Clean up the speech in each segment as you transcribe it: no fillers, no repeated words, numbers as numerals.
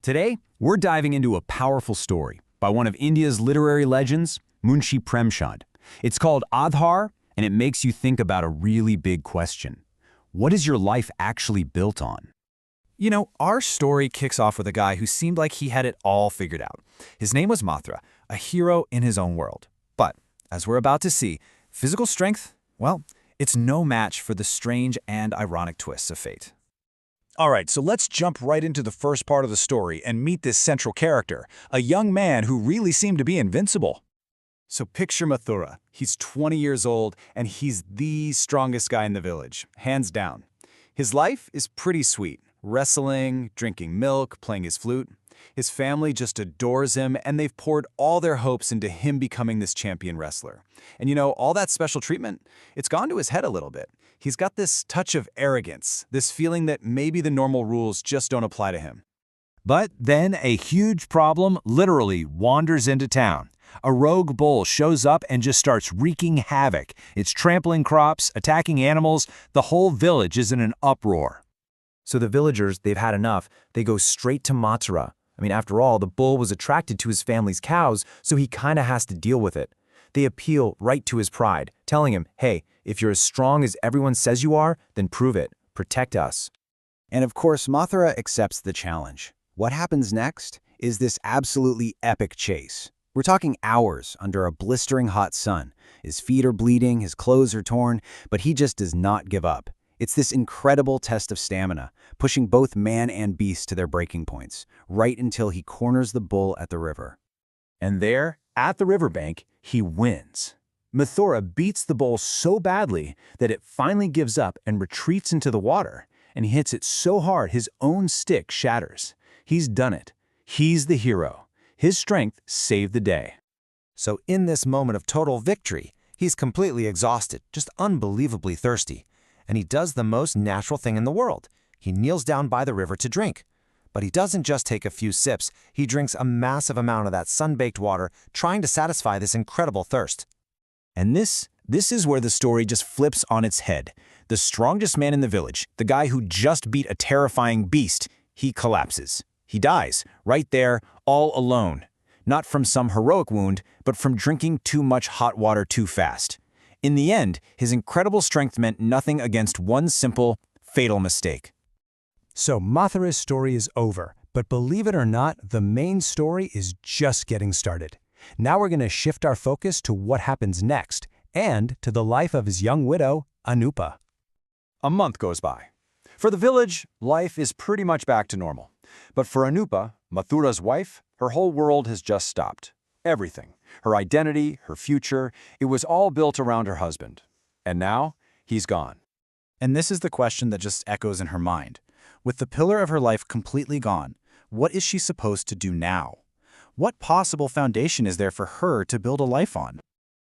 Today, we're diving into a powerful story by one of India's literary legends, Munshi Premchand. It's called Adhar, and it makes you think about a really big question. What is your life actually built on? Our story kicks off with a guy who seemed like he had it all figured out. His name was Mathura, a hero in his own world. But, as we're about to see, physical strength, well, it's no match for the strange and ironic twists of fate. All right, so let's jump right into the first part of the story and meet this central character, a young man who really seemed to be invincible. So picture Mathura. He's 20 years old, and he's the strongest guy in the village, hands down. His life is pretty sweet. Wrestling, drinking milk, playing his flute. His family just adores him, and they've poured all their hopes into him becoming this champion wrestler. And all that special treatment, it's gone to his head a little bit. He's got this touch of arrogance, this feeling that maybe the normal rules just don't apply to him. But then a huge problem literally wanders into town. A rogue bull shows up and just starts wreaking havoc. It's trampling crops, attacking animals. The whole village is in an uproar. So the villagers, they've had enough. They go straight to Mathura. After all, the bull was attracted to his family's cows, so he kind of has to deal with it. They appeal right to his pride, telling him, hey, if you're as strong as everyone says you are, then prove it. Protect us. And of course, Mathura accepts the challenge. What happens next is this absolutely epic chase. We're talking hours under a blistering hot sun. His feet are bleeding, his clothes are torn, but he just does not give up. It's this incredible test of stamina, pushing both man and beast to their breaking points, right until he corners the bull at the river. And there, at the riverbank, he wins. Mathura beats the bull so badly that it finally gives up and retreats into the water, and he hits it so hard his own stick shatters. He's done it. He's the hero. His strength saved the day. So in this moment of total victory, he's completely exhausted, just unbelievably thirsty. And he does the most natural thing in the world. He kneels down by the river to drink. But he doesn't just take a few sips, he drinks a massive amount of that sun-baked water, trying to satisfy this incredible thirst. And this is where the story just flips on its head. The strongest man in the village, the guy who just beat a terrifying beast, he collapses. He dies, right there, all alone. Not from some heroic wound, but from drinking too much hot water too fast. In the end, his incredible strength meant nothing against one simple, fatal mistake. So Mathura's story is over, but believe it or not, the main story is just getting started. Now we're going to shift our focus to what happens next, and to the life of his young widow, Anupa. A month goes by. For the village, life is pretty much back to normal. But for Anupa, Mathura's wife, her whole world has just stopped. Everything. Her identity, her future, it was all built around her husband. And now, he's gone. And this is the question that just echoes in her mind. With the pillar of her life completely gone, what is she supposed to do now? What possible foundation is there for her to build a life on?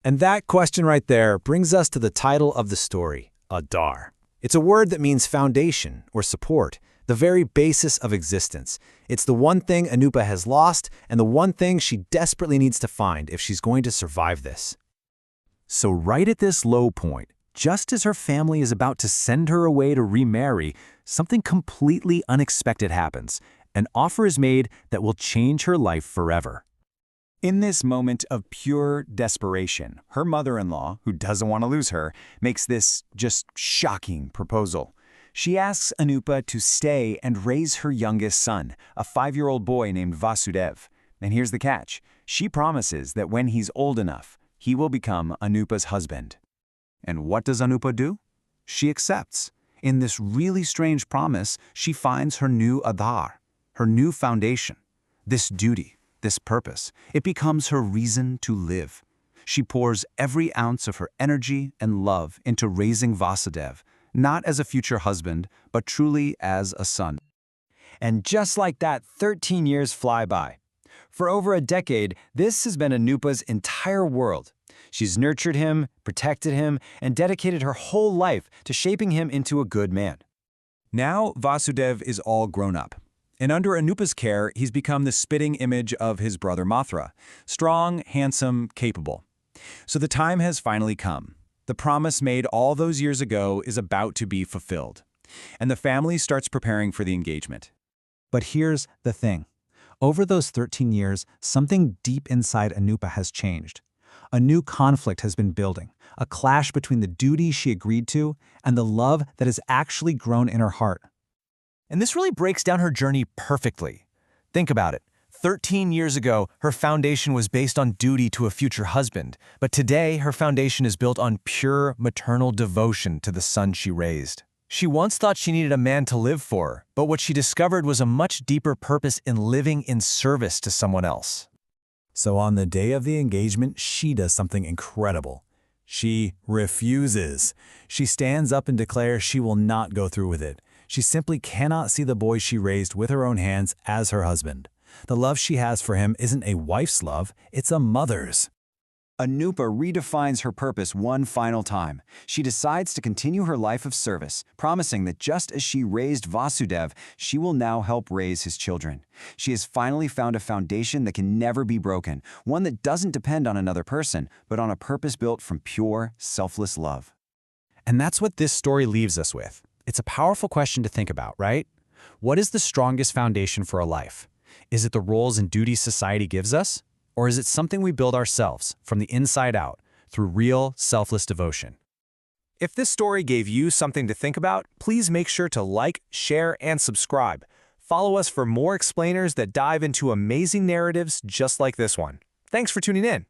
And that question right there brings us to the title of the story, Adhar. It's a word that means foundation or support, the very basis of existence. It's the one thing Anupa has lost and the one thing she desperately needs to find if she's going to survive this. So right at this low point, just as her family is about to send her away to remarry, something completely unexpected happens. An offer is made that will change her life forever. In this moment of pure desperation, her mother-in-law, who doesn't want to lose her, makes this just shocking proposal. She asks Anupa to stay and raise her youngest son, a 5-year-old boy named Vasudev. And here's the catch. She promises that when he's old enough, he will become Anupa's husband. And what does Anupa do? She accepts. In this really strange promise, she finds her new Adhar, her new foundation. This duty, this purpose, it becomes her reason to live. She pours every ounce of her energy and love into raising Vasudev, not as a future husband, but truly as a son. And just like that, 13 years fly by. For over a decade, this has been Anupa's entire world. She's nurtured him, protected him, and dedicated her whole life to shaping him into a good man. Now Vasudev is all grown up. And under Anupa's care, he's become the spitting image of his brother Mathura. Strong, handsome, capable. So the time has finally come. The promise made all those years ago is about to be fulfilled. And the family starts preparing for the engagement. But here's the thing. Over those 13 years, something deep inside Anupa has changed. A new conflict has been building, a clash between the duty she agreed to and the love that has actually grown in her heart. And this really breaks down her journey perfectly. Think about it. 13 years ago, her foundation was based on duty to a future husband, but today her foundation is built on pure maternal devotion to the son she raised. She once thought she needed a man to live for, but what she discovered was a much deeper purpose in living in service to someone else. So on the day of the engagement, she does something incredible. She refuses. She stands up and declares she will not go through with it. She simply cannot see the boy she raised with her own hands as her husband. The love she has for him isn't a wife's love, it's a mother's. Anupa redefines her purpose one final time. She decides to continue her life of service, promising that just as she raised Vasudev, she will now help raise his children. She has finally found a foundation that can never be broken, one that doesn't depend on another person, but on a purpose built from pure, selfless love. And that's what this story leaves us with. It's a powerful question to think about, right? What is the strongest foundation for a life? Is it the roles and duties society gives us? Or is it something we build ourselves, from the inside out, through real, selfless devotion? If this story gave you something to think about, please make sure to like, share, and subscribe. Follow us for more explainers that dive into amazing narratives just like this one. Thanks for tuning in.